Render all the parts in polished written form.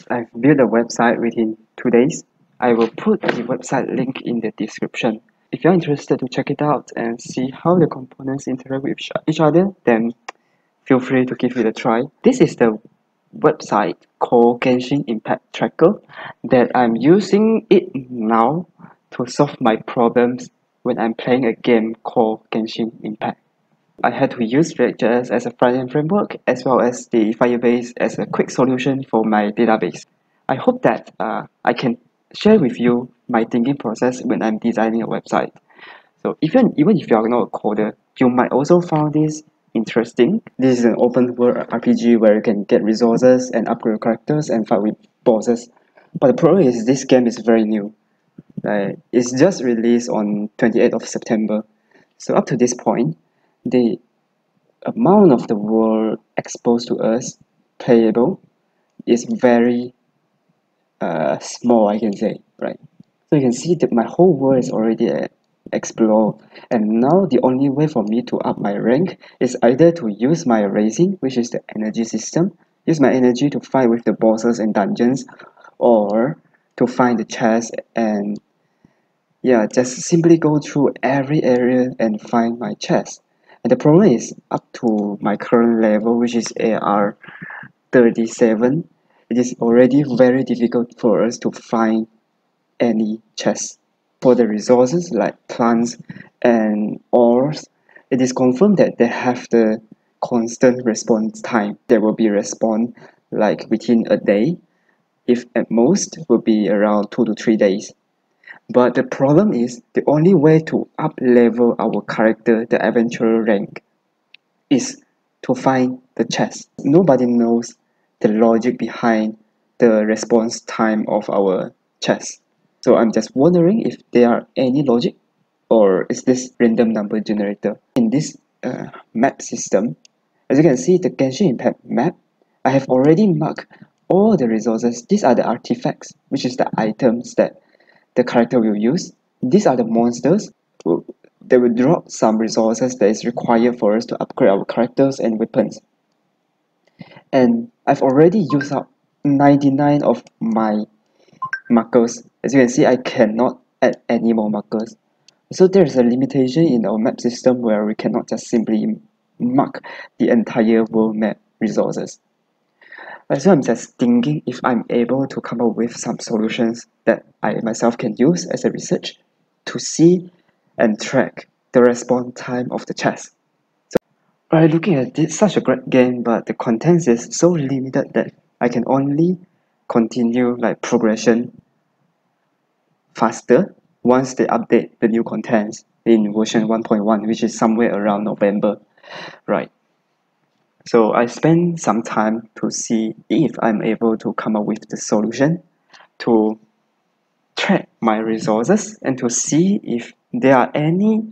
I've built a website within 2 days. I will put the website link in the description. If you're interested to check it out and see how the components interact with each other, then feel free to give it a try. This is the website called GENSHIN Impact Tracker that I'm using it now to solve my problems when I'm playing a game called GENSHIN Impact. I had to use React.js as a front-end framework as well as the Firebase as a quick solution for my database. I hope that I can share with you my thinking process when I'm designing a website. So even if you are not a coder, you might also find this interesting. This is an open world RPG where you can get resources and upgrade your characters and fight with bosses. But the problem is this game is very new. It's just released on 28th of September. So up to this point, the amount of the world exposed to us playable is very small, I can say, right? So you can see that my whole world is already explored, and now the only way for me to up my rank is either to use my raising, which is the energy system, use my energy to fight with the bosses and dungeons, or to find the chest and just simply go through every area and find my chest. And the problem is up to my current level, which is AR 37, it is already very difficult for us to find any chest. For the resources like plants and ores, it is confirmed that they have the constant response time. There will be response like within a day, if at most will be around 2 to 3 days. But the problem is the only way to up level our character, the adventurer rank, is to find the chest. Nobody knows the logic behind the response time of our chest. So I'm just wondering if there are any logic, or is this random number generator. In this map system, as you can see the Genshin Impact map, I have already marked all the resources. These are the artifacts, which is the items that the character will use. These are the monsters. They will drop some resources that is required for us to upgrade our characters and weapons. And I've already used up 99 of my markers. As you can see, I cannot add any more markers. So there's a limitation in our map system where we cannot just simply mark the entire world map resources. So I'm just thinking if I'm able to come up with some solutions that I myself can use as a research to see and track the response time of the chest. So by looking at this, such a great game, but the contents is so limited that I can only continue like progression faster once they update the new contents in version 1.1, which is somewhere around November, right? So I spent some time to see if I'm able to come up with the solution to track my resources and to see if there are any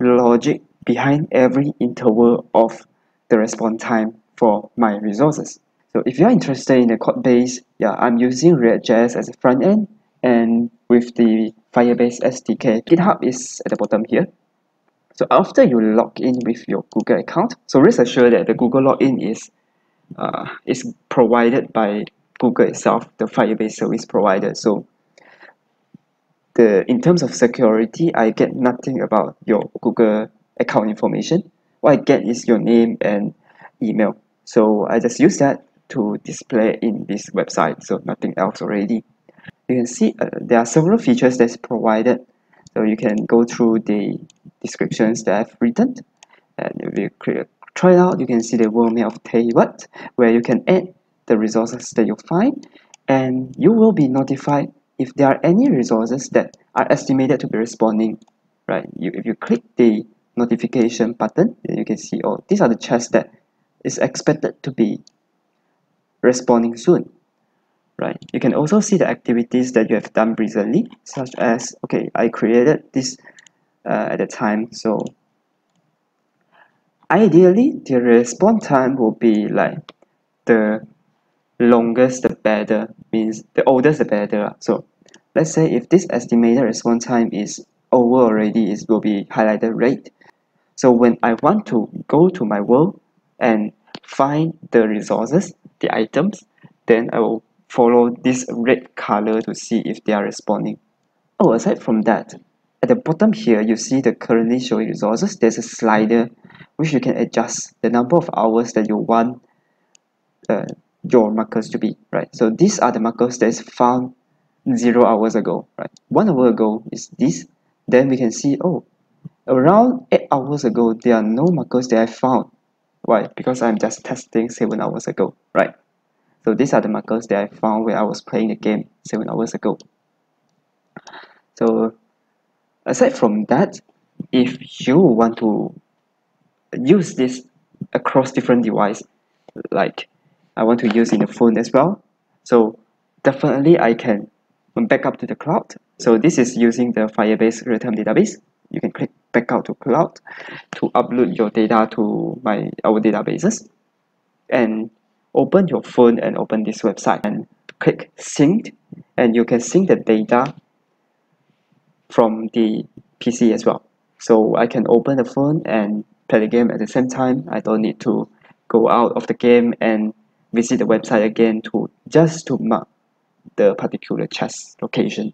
logic behind every interval of the response time for my resources. So if you're interested in the code base, I'm using React.js as a front end, and with the Firebase SDK, GitHub is at the bottom here. So after you log in with your Google account, so rest assured that the Google login is provided by Google itself, the Firebase service provider. So in terms of security, I get nothing about your Google account information. What I get is your name and email. So I just use that to display in this website, so nothing else already. You can see there are several features that's provided. So you can go through the descriptions that I've written, and if you try it out, you can see the world map of Teyvat, where you can add the resources that you find, and you will be notified if there are any resources that are estimated to be responding, right? If you click the notification button, then you can see, oh, these are the chests that is expected to be responding soon, right? You can also see the activities that you have done recently, such as, okay, I created this at the time, so ideally the response time will be like the longest the better, means the oldest the better. So let's say if this estimated response time is over already, it will be highlighted red. So when I want to go to my world and find the resources, the items, then I will follow this red color to see if they are responding. Oh, aside from that, at the bottom here, you see the currently showing resources. There's a slider which you can adjust the number of hours that you want your markers to be, right? So these are the markers that's found 0 hours ago, right? 1 hour ago is this. Then we can see, oh, around 8 hours ago, there are no markers that I found. Why? Because I'm just testing 7 hours ago, right? So these are the markers that I found when I was playing the game 7 hours ago. So aside from that, if you want to use this across different devices, like I want to use in the phone as well, so definitely I can back up to the cloud. So this is using the Firebase real-time database. You can click back out to cloud to upload your data to our databases, and open your phone and open this website and click sync, and you can sync the data from the PC as well. So I can open the phone and play the game at the same time. I don't need to go out of the game and visit the website again to mark the particular chest location.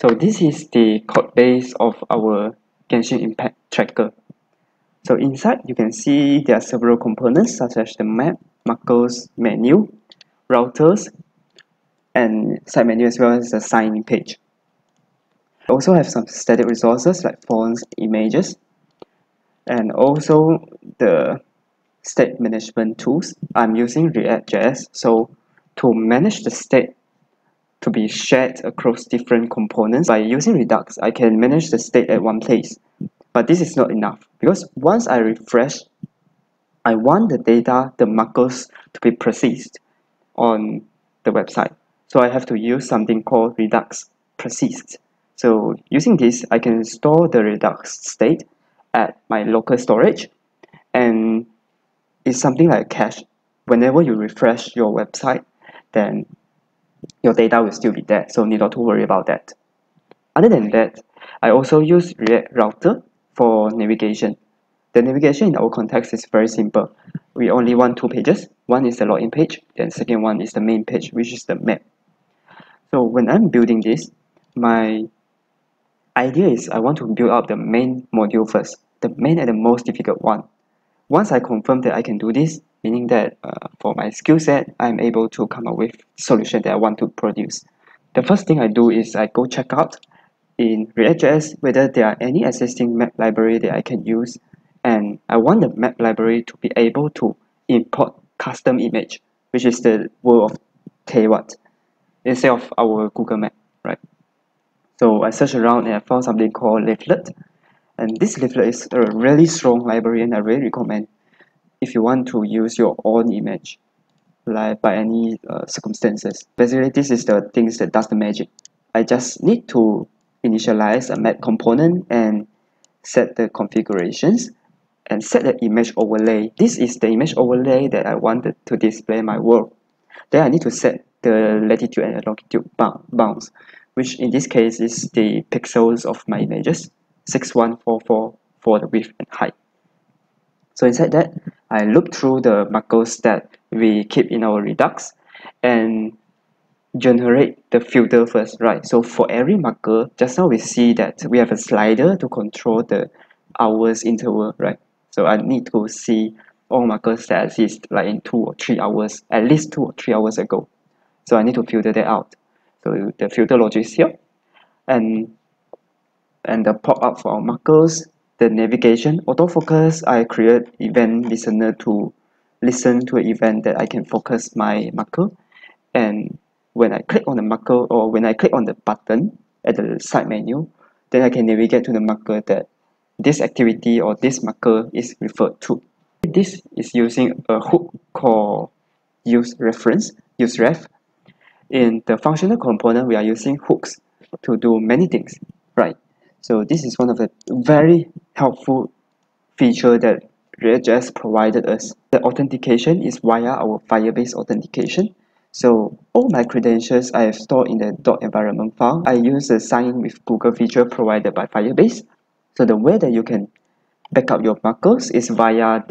So this is the code base of our Genshin Impact tracker. So inside you can see there are several components such as the map, markers, menu, routers, and side menu as well as the sign-in page. We also have some static resources like fonts, images, and also the state management tools. I'm using React.js, so to manage the state to be shared across different components, by using Redux, I can manage the state at one place. But this is not enough, because once I refresh, I want the data, the markers, to be persist on the website. So I have to use something called Redux persist. So using this, I can store the Redux state at my local storage, and it's something like cache. Whenever you refresh your website, then your data will still be there, so need not to worry about that. Other than that, I also use React Router for navigation. The navigation in our context is very simple. We only want two pages. One is the login page, then second one is the main page, which is the map. So when I'm building this, my idea is I want to build up the main module first, the main and the most difficult one. Once I confirm that I can do this, meaning that for my skill set, I'm able to come up with solution that I want to produce. The first thing I do is I go check out in React.js whether there are any existing map library that I can use, and I want the map library to be able to import custom image, which is the world of Tewat, instead of our Google map, right? So I searched around and I found something called Leaflet, and this Leaflet is a really strong library, and I really recommend if you want to use your own image, like by any circumstances. Basically, this is the things that does the magic. I just need to initialize a map component and set the configurations and set the image overlay. This is the image overlay that I wanted to display my world. Then I need to set the latitude and longitude bounds, which in this case is the pixels of my images, 6144 for the width and height. So inside that, I look through the markers that we keep in our Redux and generate the filter first, right? So for every marker, just now we see that we have a slider to control the hours interval, right? So I need to see all markers that exist like in 2 or 3 hours, at least 2 or 3 hours ago. So I need to filter that out. So the filter logic is here, and the pop-up for our markers, the navigation, autofocus, I create event listener to listen to an event that I can focus my marker, and when I click on the marker or when I click on the button at the side menu, then I can navigate to the marker that this activity or this marker is referred to. This is using a hook called useRef. In the functional component, we are using hooks to do many things, right? So this is one of the very helpful feature that React.js provided us. The authentication is via our Firebase authentication. So all my credentials I have stored in the .environment file. I use the sign with Google feature provided by Firebase. So the way that you can back up your markers is via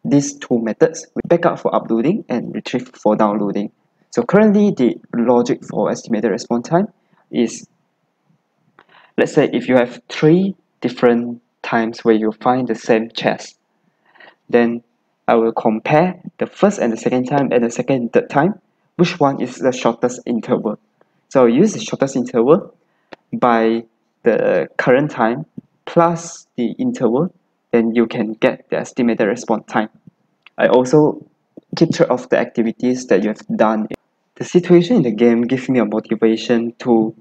these two methods: backup for uploading and retrieve for downloading. So currently the logic for estimated response time is, let's say if you have 3 different times where you find the same chest, then I will compare the first and the second time and the second and third time, which one is the shortest interval. So I'll use the shortest interval by the current time plus the interval, then you can get the estimated response time. I also keep track of the activities that you have done. The situation in the game gives me a motivation to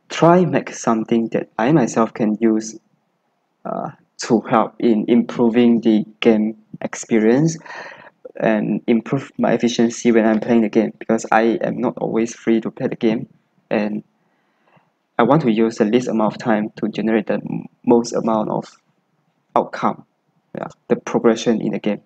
try make something that I myself can use to help in improving the game experience and improve my efficiency when I'm playing the game, because I am not always free to play the game, and I want to use the least amount of time to generate the most amount of outcome, yeah, the progression in the game.